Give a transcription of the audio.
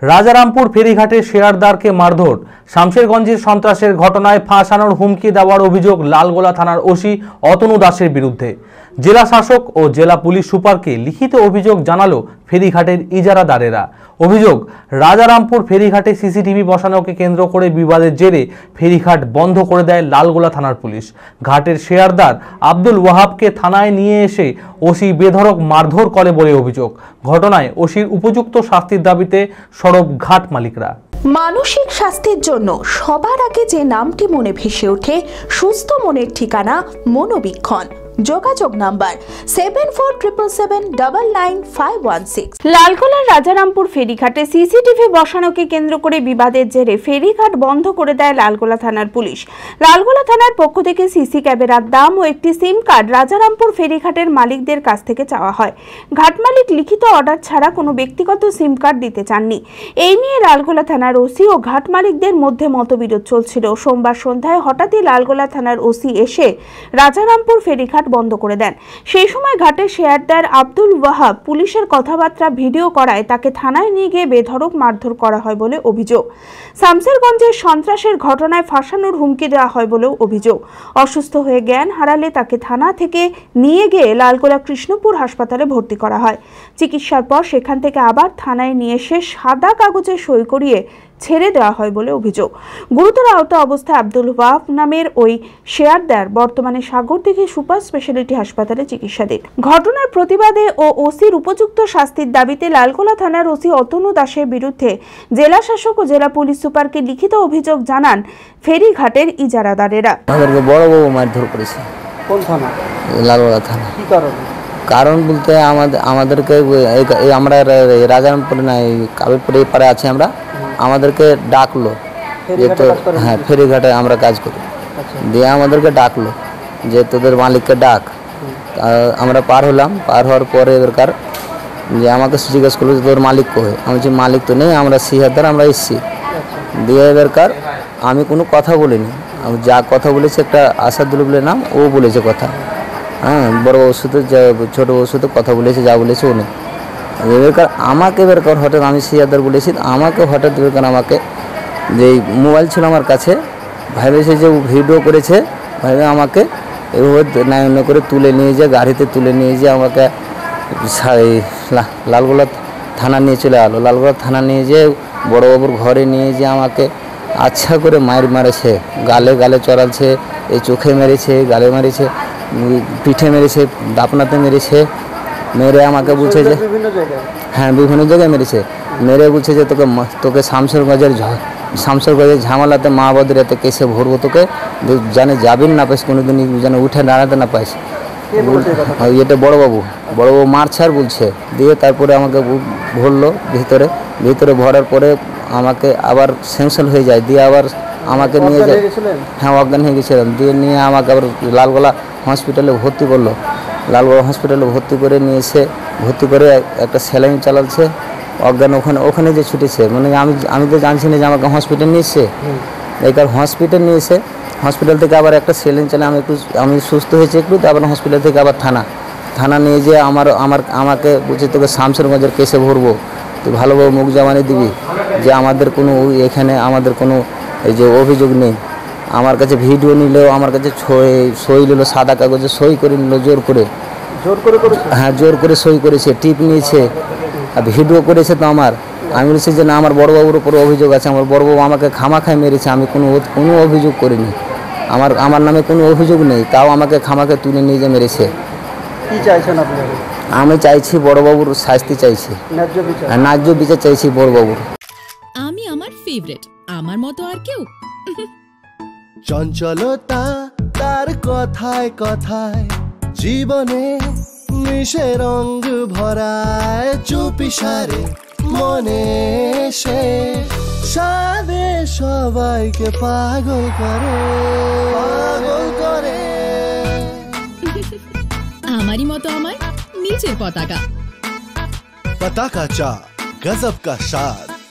রাজারামপুর ফেরিঘাটে শেয়ারদারকে মারধর। শামশেরগঞ্জের সন্ত্রাসের ঘটনায় ফাঁসানোর হুমকি দেওয়ার অভিযোগ লালগোলা থানার ওসি অতনু দাসের বিরুদ্ধে। জেলা শাসক ও জেলা পুলিশ সুপারকে লিখিত অভিযোগ জানালো ফেরিঘাটের ইজারাদারেরা। অভিযোগ, রাজারামপুর ফেরিঘাটে সিসিটিভি বসানোকে কেন্দ্র করে বিবাদের জেরে ফেরিঘাট বন্ধ করে দেয় লালগোলা থানার পুলিশ। ঘাটের শেয়ারদার আব্দুল ওয়াহাবকে থানায় নিয়ে এসে ওসি বেধড়ক মারধর করে বলে অভিযোগ। ঘটনায় ওসির উপযুক্ত শাস্তির দাবিতে সরব ঘাট মালিকরা। মানসিক স্বাস্থ্যের জন্য সবার আগে যে নামটি মনে ভেসে ওঠে, সুস্থ মনের ঠিকানা মনোবীক্ষণ। যোগাযোগ নাম্বার 7477799516। লালগোলার রাজারামপুর ফেরিঘাটে সিসিটিভি বসানোকে কেন্দ্র করে বিবাদের জেরে ফেরিঘাট বন্ধ করে দেয় লালগোলা থানার পুলিশ। লালগোলা থানার পক্ষ থেকে সিসি ক্যামেরার দাম ও একটি সিম কার্ড রাজারামপুর ফেরিঘাটের মালিকদের কাছ থেকে চাওয়া হয়। ঘাট মালিক লিখিত অর্ডার ছাড়া কোনো ব্যক্তিগত সিম কার্ড দিতে চাননি। এই নিয়ে লালগোলা থানার ওসি ও ঘাট মালিকদের মধ্যে মতবিরোধ চলছিল। সোমবার সন্ধ্যায় হঠাৎই লালগোলা থানার ওসি এসে রাজারামপুর ফেরিঘাট বন্ধ করে দেন। সেই সময় ঘাটের শেয়ারদার আব্দুল ওয়াহাব পুলিশের কথাবার্তা ভিডিও করায় তাকে থানায় নিয়ে গিয়ে বেধড়ক মারধর করা হয় বলে অভিযোগ। শামশেরগঞ্জের সন্ত্রাসের ঘটনায় ফাঁসানোর হুমকি দেওয়া হয় বলেও অভিযোগ। অসুস্থ হয়ে জ্ঞান হারালে তাকে থানা থেকে নিয়ে গিয়ে লালগোলা কৃষ্ণপুর হাসপাতালে ভর্তি করা হয়। চিকিৎসার পর সেখান থেকে আবার থানায় নিয়ে এসে সাদা কাগজে সই করিয়ে ছেড়ে দেওয়া হয় বলে অভিযোগ। গুরুতর আহত অবস্থায় আব্দুল ওয়াহাব নামের ওই শেয়ারদার বর্তমানে সাগরদিঘি সুপার স্পেশালিটি হাসপাতালে চিকিৎসাধীন। ঘটনার প্রতিবাদে ও ওসির উপযুক্ত শাস্তির দাবিতে লালগোলা থানার ওসি অতনু দাসের বিরুদ্ধে জেলা শাসক ও জেলা পুলিশ সুপারকে লিখিত অভিযোগ জানান ফেরিঘাটের ইজারাদারেরা। আমাদেরকে বড় বড় মারধর করেছে। কোন থানা? লালগোলা থানা। কি কারণে? কারণ বলতে আমাদেরকে আমরা রাজারামপুর না কাবিরপুর এই পারে আছি, আমাদেরকে ডাকলো যে তো হ্যাঁ ফেরিঘাটে আমরা কাজ করি। দিয়ে আমাদেরকে ডাকলো যে তোদের মালিককে ডাক। আমরা পার হলাম। পার হওয়ার পরে এবারকার যে আমাকে জিজ্ঞেস করলো যে তোর মালিক কোথায়। আমি বলছি মালিক তো নেই, আমরা সিহাদার, আমরা এসছি। দিয়ে এবারকার আমি কোনো কথা বলিনি। আমি যা কথা বলেছি একটা আসাদুল বলে নাম, ও বলেছে কথা। হ্যাঁ, বড় বাবুর সাথে ছোটো বাবুর সাথে কথা বলেছে, যা বলেছে ও নেই। এবারকার আমাকে এবারকার হঠাৎ আমি সিয়াদার বলেছি, আমাকে হঠাৎ এবারকার আমাকে যে মোবাইল ছিল আমার কাছে, ভেবেছে যে ভিডিও করেছে, ভেবে আমাকে এভাবে নায়ন করে তুলে নিয়ে যায়, গাড়িতে তুলে নিয়ে যেয়ে আমাকে লালগোলা থানা নিয়ে চলে এলো। লালগোলা থানা নিয়ে যেয়ে বড়োবাবুর ঘরে নিয়ে যেয়ে আমাকে আচ্ছা করে মারেছে, গালে গালে চড়াচ্ছে, এই চোখে মেরেছে, গালে মেরেছে, পিঠে মেরেছে, দাপনাতে মেরেছে। মেরে আমাকে বলছে যে হ্যাঁ বিভিন্ন জায়গায় মেরেছে। মেরে বলছে যে তোকে শামশেরগঞ্জের ঝামেলাতে মা বাদের এতে কেসে ভরবো, তোকে জানে যাবেন না পাইস, কোনোদিন যেন উঠে দাঁড়াতে না পাইস। এটা বড়োবাবু মারছে আর বলছে। দিয়ে তারপরে আমাকে ভরলো ভিতরে ভরার পরে আমাকে আবার স্যাংশন হয়ে যায়। দিয়ে আবার আমাকে নিয়ে যায়, হ্যাঁ অজ্ঞান হয়ে গেছিলাম। দিয়ে নিয়ে আমাকে আবার লালগোলা হসপিটালে ভর্তি করলো। লালগোলা হসপিটালে ভর্তি করে নিয়ে এসে একটা স্যালাইন চালাচ্ছে। অজ্ঞান ওখানে যে ছুটেছে, মানে আমি তো জানছি না যে আমাকে হসপিটাল নিয়ে এসছে। এইবার হসপিটাল নিয়ে এসে হসপিটাল থেকে আবার একটা স্যালাইন চালে আমি সুস্থ হয়েছি একটু। তারপর হসপিটাল থেকে আবার থানা নিয়ে যেয়ে আমাকে বলছে তোকে শামশেরগঞ্জের কেসে ভরবো, তুই ভালোভাবে মুখ জমানি দিবি যে আমাদের কোনো এখানে আমাদের কোনো এই যে অভিযোগ নেই। আমার কাছে ভিডিও নিলেও আমার কাছে সই নিল, সাদা কাগজে সই করে নিল জোর করে। হ্যাঁ জোর করে সই করেছে, টিপ নিয়েছে, আর ভিডিও করেছে। তো আমি বলছি যে না, আমার বড়োবাবুর উপরে অভিযোগ আছে, আমার বড়োবাবু আমাকে খামাখায় মেরেছে, আমি কোনো অভিযোগ করিনি, আমার নামে কোনো অভিযোগ নেই, তাও আমাকে খামাকে তুলে নিয়ে যে মেরেছে। কি চাইছেন আপনি? আমি চাইছি বড়োবাবুর শাস্তি চাইছি, ন্যায্য বিচার চাইছি বড়োবাবুর। আমি আমার ফেভারিট, আমার মতো আর কেউ। চঞ্চলতা তার কথায় কথায় জীবনে মিশে রঙ ভরায়, চুপি সারে মনে সে সাদে সবাইকে পাগল করে আমারই মতো আমার নিচের পতাকা। পতাকা চা গজব কা স্বাদ।